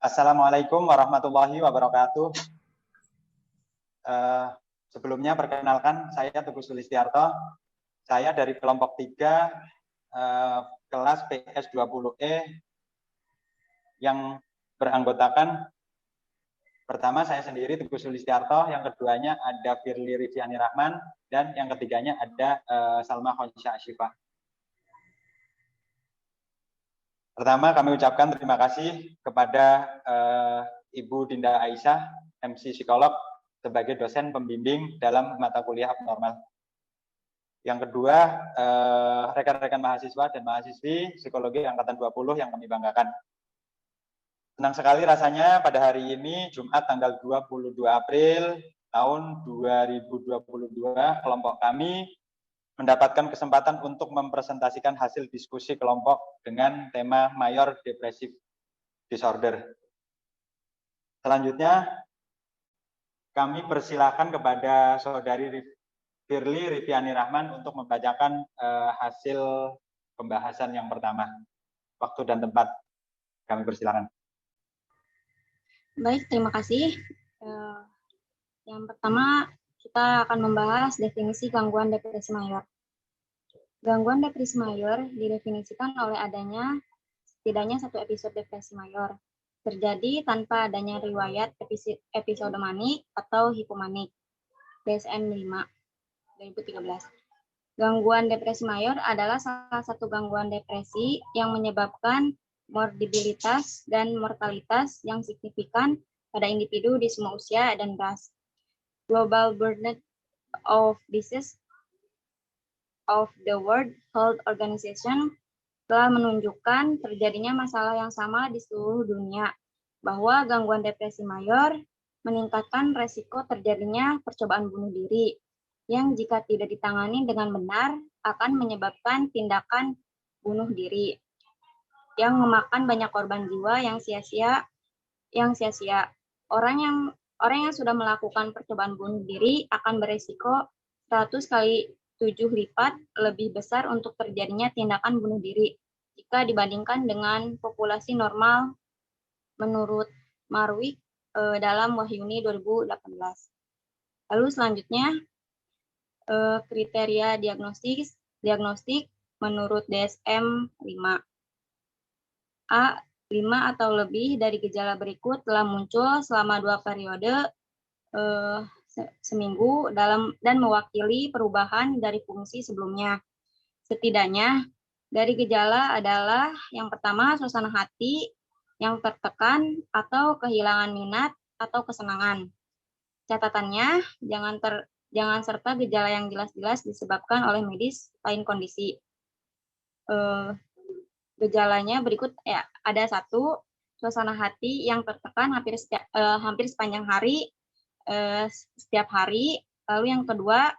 Assalamualaikum warahmatullahi wabarakatuh. Sebelumnya perkenalkan, saya Teguh Sulistiarto. Saya dari kelompok 3 kelas PS20E yang beranggotakan pertama saya sendiri Teguh Sulistiarto, yang keduanya ada Firly Rifiani Rahman, dan yang ketiganya ada Salma Khonsya Asyifa. Pertama kami ucapkan terima kasih kepada Ibu Dinda Aisyah, MC Psikolog, sebagai dosen pembimbing dalam mata kuliah abnormal. Yang kedua, rekan-rekan mahasiswa dan mahasiswi Psikologi Angkatan 20 yang kami banggakan. Senang sekali rasanya pada hari ini, Jumat tanggal 22 April tahun 2022, kelompok kami mendapatkan kesempatan untuk mempresentasikan hasil diskusi kelompok dengan tema Major Depressive Disorder. Selanjutnya, kami persilakan kepada Saudari Firly Rifiani Rahman untuk membacakan hasil pembahasan yang pertama. Waktu dan tempat kami persilakan. Baik, terima kasih. Yang pertama, kita akan membahas definisi gangguan depresi mayor. Gangguan depresi mayor didefinisikan oleh adanya setidaknya satu episode depresi mayor, terjadi tanpa adanya riwayat episode manik atau hipomanik. DSM-5 2013. Gangguan depresi mayor adalah salah satu gangguan depresi yang menyebabkan morbiditas dan mortalitas yang signifikan pada individu di semua usia dan ras. Global Burden of Disease of the World Health Organization telah menunjukkan terjadinya masalah yang sama di seluruh dunia, bahwa gangguan depresi mayor meningkatkan resiko terjadinya percobaan bunuh diri, yang jika tidak ditangani dengan benar akan menyebabkan tindakan bunuh diri, yang memakan banyak korban jiwa yang sia-sia. Orang yang sudah melakukan percobaan bunuh diri akan beresiko 100 kali 7 lipat lebih besar untuk terjadinya tindakan bunuh diri jika dibandingkan dengan populasi normal menurut Marwick dalam Wahyuni 2018. Lalu selanjutnya kriteria diagnostik menurut DSM-5. A. 5 atau lebih dari gejala berikut telah muncul selama 2 periode seminggu dan mewakili perubahan dari fungsi sebelumnya. Setidaknya dari gejala adalah yang pertama, suasana hati yang tertekan atau kehilangan minat atau kesenangan. Catatannya, jangan serta gejala yang jelas-jelas disebabkan oleh medis lain kondisi. Gejalanya berikut ya, ada 1, suasana hati yang tertekan hampir sepanjang hari, setiap hari. Lalu yang kedua,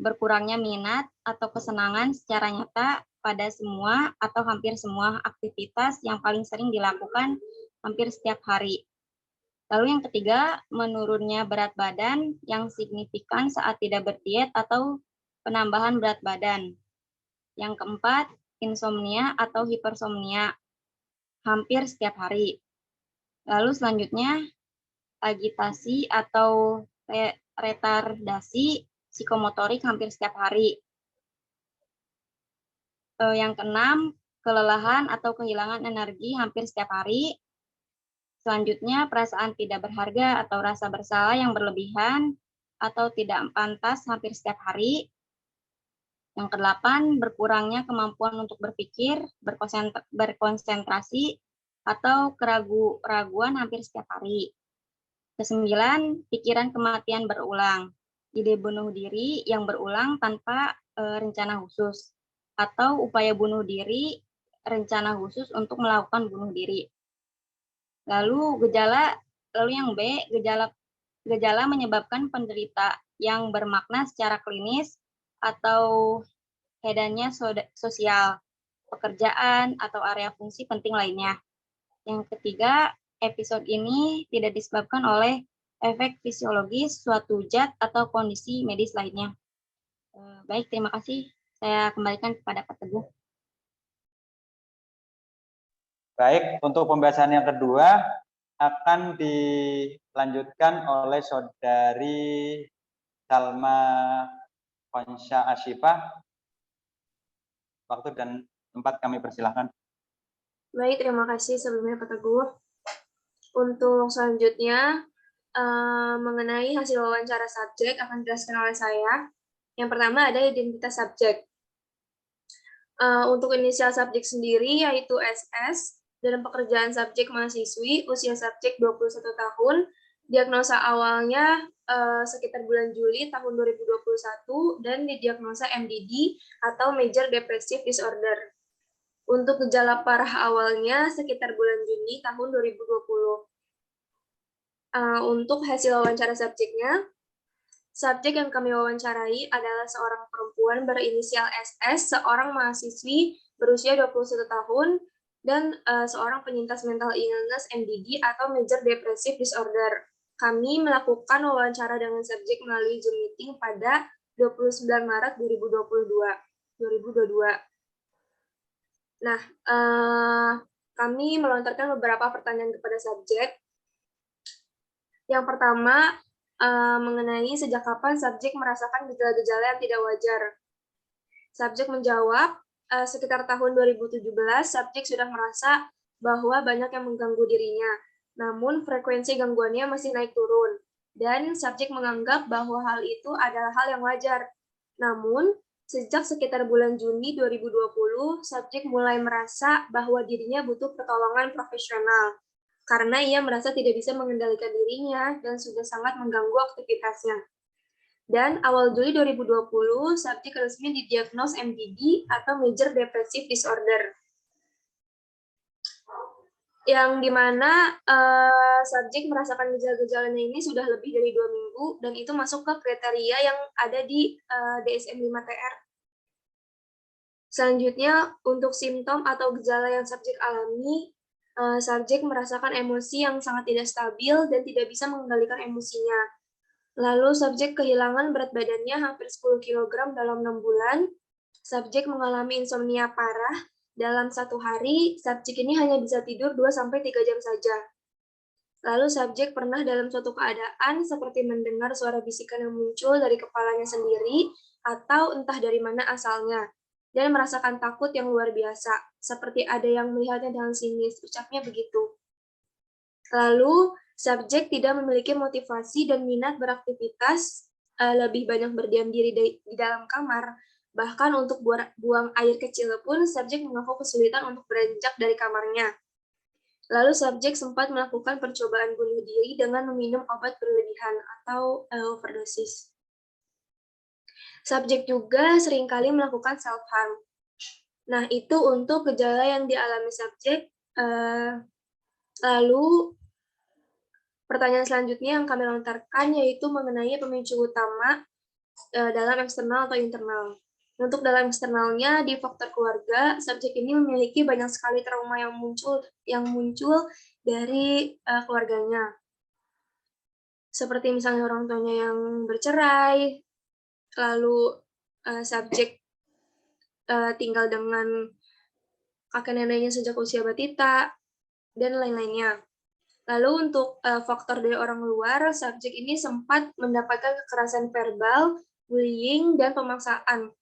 berkurangnya minat atau kesenangan secara nyata pada semua atau hampir semua aktivitas yang paling sering dilakukan hampir setiap hari. Lalu yang ketiga, menurunnya berat badan yang signifikan saat tidak berdiet atau penambahan berat badan. Yang keempat, insomnia atau hipersomnia hampir setiap hari. Lalu selanjutnya, agitasi atau retardasi psikomotorik hampir setiap hari. Yang keenam, kelelahan atau kehilangan energi hampir setiap hari. Selanjutnya, perasaan tidak berharga atau rasa bersalah yang berlebihan atau tidak pantas hampir setiap hari. Yang kedelapan, berkurangnya kemampuan untuk berpikir, berkonsentrasi, atau keraguan hampir setiap hari. Kesembilan, pikiran kematian berulang, ide bunuh diri yang berulang tanpa rencana khusus, atau upaya bunuh diri rencana khusus untuk melakukan bunuh diri. Lalu yang B, gejala menyebabkan penderita yang bermakna secara klinis atau hedannya sosial, pekerjaan, atau area fungsi penting lainnya. Yang ketiga, episode ini tidak disebabkan oleh efek fisiologis suatu zat atau kondisi medis lainnya. Baik, terima kasih. Saya kembalikan kepada Pak Teguh. Baik, untuk pembahasan yang kedua akan dilanjutkan oleh Saudari Salma Konsya Asyifa. Waktu dan tempat kami persilahkan. Baik, terima kasih sebelumnya Pak Teguh. Untuk selanjutnya, mengenai hasil wawancara subjek akan dijelaskan oleh saya. Yang pertama ada identitas subjek. Untuk inisial subjek sendiri yaitu SS, dalam pekerjaan subjek mahasiswi, usia subjek 21 tahun, diagnosa awalnya sekitar bulan Juli tahun 2021 dan didiagnosa MDD atau Major Depressive Disorder. Untuk gejala parah awalnya sekitar bulan Juni tahun 2020. Untuk hasil wawancara subjeknya, subjek yang kami wawancarai adalah seorang perempuan berinisial SS, seorang mahasiswi berusia 21 tahun, dan seorang penyintas mental illness MDD atau Major Depressive Disorder. Kami melakukan wawancara dengan subjek melalui Zoom meeting pada 29 Maret 2022. Nah, kami melontarkan beberapa pertanyaan kepada subjek. Yang pertama, mengenai sejak kapan subjek merasakan gejala-gejala yang tidak wajar. Subjek menjawab, sekitar tahun 2017, subjek sudah merasa bahwa banyak yang mengganggu dirinya, namun frekuensi gangguannya masih naik turun, dan subjek menganggap bahwa hal itu adalah hal yang wajar. Namun, sejak sekitar bulan Juni 2020, subjek mulai merasa bahwa dirinya butuh pertolongan profesional, karena ia merasa tidak bisa mengendalikan dirinya dan sudah sangat mengganggu aktivitasnya. Dan awal Juli 2020, subjek resmi didiagnos MDD atau Major Depressive Disorder. Yang dimana subjek merasakan gejala-gejalanya ini sudah lebih dari 2 minggu, dan itu masuk ke kriteria yang ada di DSM-5-TR. Selanjutnya, untuk simptom atau gejala yang subjek alami, subjek merasakan emosi yang sangat tidak stabil dan tidak bisa mengendalikan emosinya. Lalu subjek kehilangan berat badannya hampir 10 kg dalam 6 bulan. Subjek mengalami insomnia parah. Dalam 1 hari, subjek ini hanya bisa tidur 2-3 jam saja. Lalu subjek pernah dalam suatu keadaan seperti mendengar suara bisikan yang muncul dari kepalanya sendiri atau entah dari mana asalnya, dan merasakan takut yang luar biasa, seperti ada yang melihatnya dengan sinis, ucapnya begitu. Lalu, subjek tidak memiliki motivasi dan minat beraktivitas, lebih banyak berdiam diri di dalam kamar, bahkan untuk buang air kecil pun, subjek mengaku kesulitan untuk beranjak dari kamarnya. Lalu, subjek sempat melakukan percobaan bunuh diri dengan meminum obat berlebihan atau overdosis. Subjek juga seringkali melakukan self-harm. Nah, itu untuk gejala yang dialami subjek. Lalu, pertanyaan selanjutnya yang kami lontarkan yaitu mengenai pemicu utama dalam eksternal atau internal. Untuk dalam eksternalnya, di faktor keluarga, subjek ini memiliki banyak sekali trauma yang muncul dari keluarganya. Seperti misalnya orang tuanya yang bercerai, lalu subjek tinggal dengan kakek neneknya sejak usia batita, dan lain-lainnya. Lalu untuk faktor dari orang luar, subjek ini sempat mendapatkan kekerasan verbal, bullying, dan pemaksaan,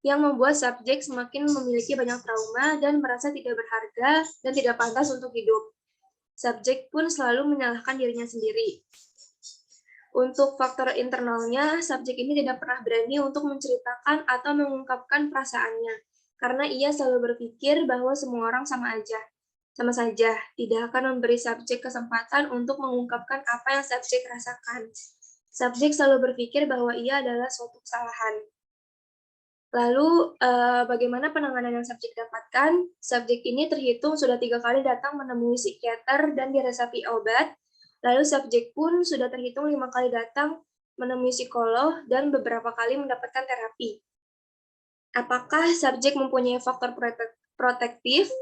yang membuat subjek semakin memiliki banyak trauma dan merasa tidak berharga dan tidak pantas untuk hidup. Subjek pun selalu menyalahkan dirinya sendiri. Untuk faktor internalnya, subjek ini tidak pernah berani untuk menceritakan atau mengungkapkan perasaannya, karena ia selalu berpikir bahwa semua orang sama saja, tidak akan memberi subjek kesempatan untuk mengungkapkan apa yang subjek rasakan. Subjek selalu berpikir bahwa ia adalah suatu kesalahan. Lalu, bagaimana penanganan yang subjek dapatkan? Subjek ini terhitung sudah 3 kali datang menemui psikiater dan diresapi obat. Lalu subjek pun sudah terhitung 5 kali datang menemui psikolog dan beberapa kali mendapatkan terapi. Apakah subjek mempunyai faktor protektif?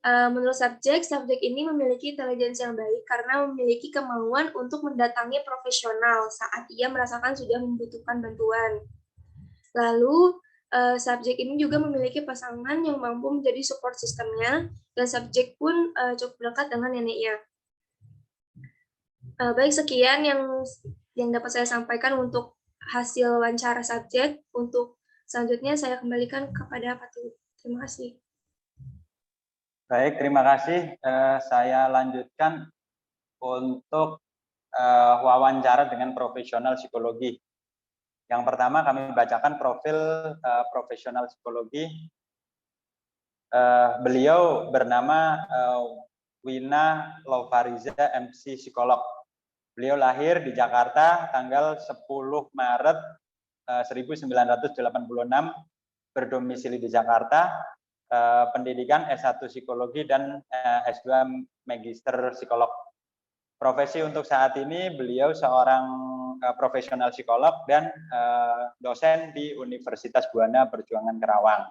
Menurut subjek ini memiliki intelijensi yang baik karena memiliki kemauan untuk mendatangi profesional saat ia merasakan sudah membutuhkan bantuan. Lalu, subjek ini juga memiliki pasangan yang mampu menjadi support sistemnya, dan subjek pun cukup dekat dengan neneknya. Baik, sekian yang dapat saya sampaikan untuk hasil wawancara subjek. Untuk selanjutnya saya kembalikan kepada Pak Tuh. Terima kasih. Baik, terima kasih. Saya lanjutkan untuk wawancara dengan profesional psikologi. Yang pertama kami bacakan profil profesional psikologi. Beliau bernama Wina Lovariza, MC psikolog. Beliau lahir di Jakarta tanggal 10 Maret 1986, berdomisili di Jakarta, pendidikan S1 psikologi dan S2 magister psikolog. Profesi untuk saat ini beliau seorang profesional psikolog dan dosen di Universitas Buana Perjuangan Kerawang.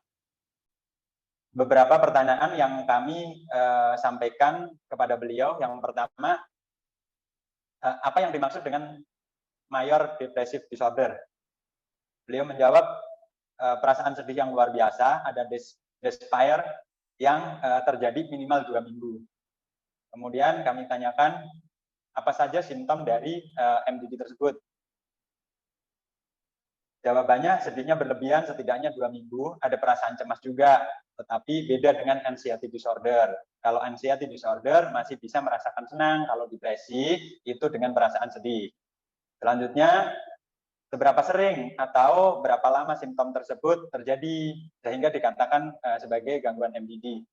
Beberapa pertanyaan yang kami sampaikan kepada beliau. Yang pertama, apa yang dimaksud dengan major depressive disorder? Beliau menjawab, perasaan sedih yang luar biasa, ada despair yang terjadi minimal 2 minggu. Kemudian kami tanyakan, apa saja simptom dari MDD tersebut? Jawabannya, sedihnya berlebihan setidaknya 2 minggu, ada perasaan cemas juga, tetapi beda dengan anxiety disorder. Kalau anxiety disorder masih bisa merasakan senang, kalau depresi itu dengan perasaan sedih. Selanjutnya, seberapa sering atau berapa lama simptom tersebut terjadi sehingga dikatakan sebagai gangguan MDD?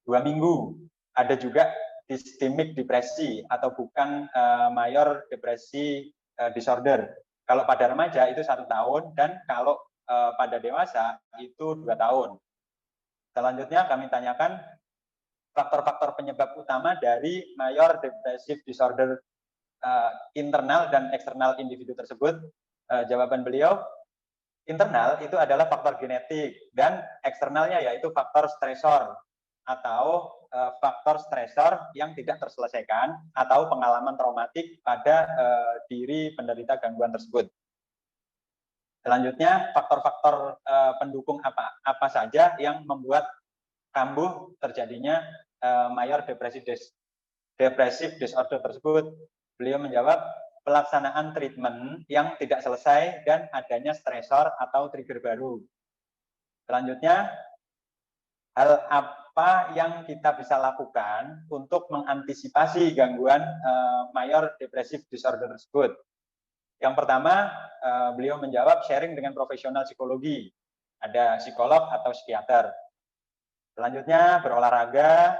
2 minggu. Ada juga systemic depresi atau bukan major depresi disorder. Kalau pada remaja itu 1 tahun dan kalau pada dewasa itu 2 tahun. Selanjutnya kami tanyakan faktor-faktor penyebab utama dari major depressive disorder internal dan eksternal individu tersebut. Jawaban beliau, internal itu adalah faktor genetik dan eksternalnya yaitu faktor stresor atau faktor stresor yang tidak terselesaikan atau pengalaman traumatik pada diri penderita gangguan tersebut. Selanjutnya, faktor-faktor pendukung apa saja yang membuat kambuh terjadinya major depressive disorder tersebut. Beliau menjawab, pelaksanaan treatment yang tidak selesai dan adanya stresor atau trigger baru. Selanjutnya, hal apa yang kita bisa lakukan untuk mengantisipasi gangguan major depressive disorder tersebut? Yang pertama, beliau menjawab sharing dengan profesional psikologi, ada psikolog atau psikiater. Selanjutnya, berolahraga,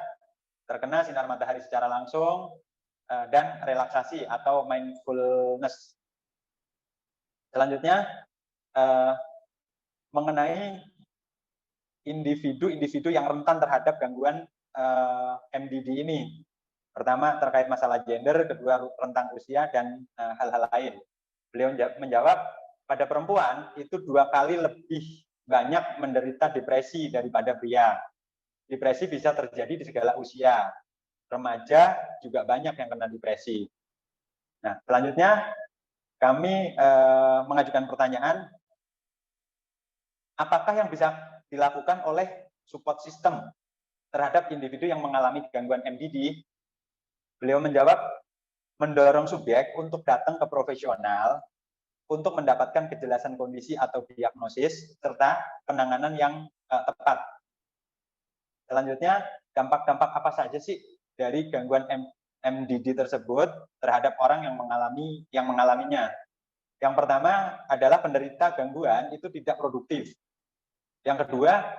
terkena sinar matahari secara langsung, dan relaksasi atau mindfulness. Selanjutnya, mengenai individu-individu yang rentan terhadap gangguan MDD ini. Pertama, terkait masalah gender, kedua, rentang usia, dan hal-hal lain. Beliau menjawab, pada perempuan itu 2 kali lebih banyak menderita depresi daripada pria. Depresi bisa terjadi di segala usia. Remaja juga banyak yang kena depresi. Nah, selanjutnya kami mengajukan pertanyaan, apakah yang bisa dilakukan oleh support system terhadap individu yang mengalami gangguan MDD? Beliau menjawab, mendorong subjek untuk datang ke profesional untuk mendapatkan kejelasan kondisi atau diagnosis serta penanganan yang tepat. Selanjutnya, dampak-dampak apa saja sih dari gangguan MDD tersebut terhadap orang yang mengalaminya? Yang pertama adalah penderita gangguan itu tidak produktif. Yang kedua,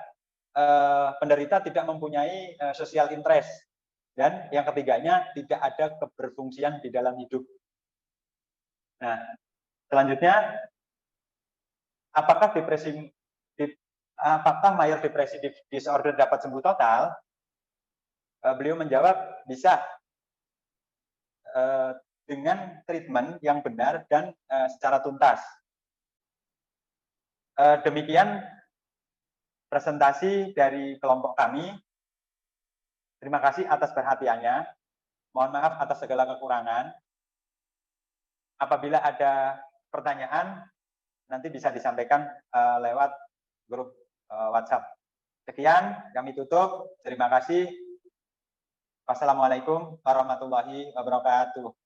penderita tidak mempunyai social interest. Dan yang ketiganya, tidak ada keberfungsian di dalam hidup. Nah, selanjutnya, apakah major depressive disorder dapat sembuh total? Beliau menjawab, bisa dengan treatment yang benar dan secara tuntas. Demikian presentasi dari kelompok kami. Terima kasih atas perhatiannya. Mohon maaf atas segala kekurangan. Apabila ada pertanyaan, nanti bisa disampaikan lewat grup WhatsApp. Sekian, kami tutup. Terima kasih. Wassalamualaikum warahmatullahi wabarakatuh.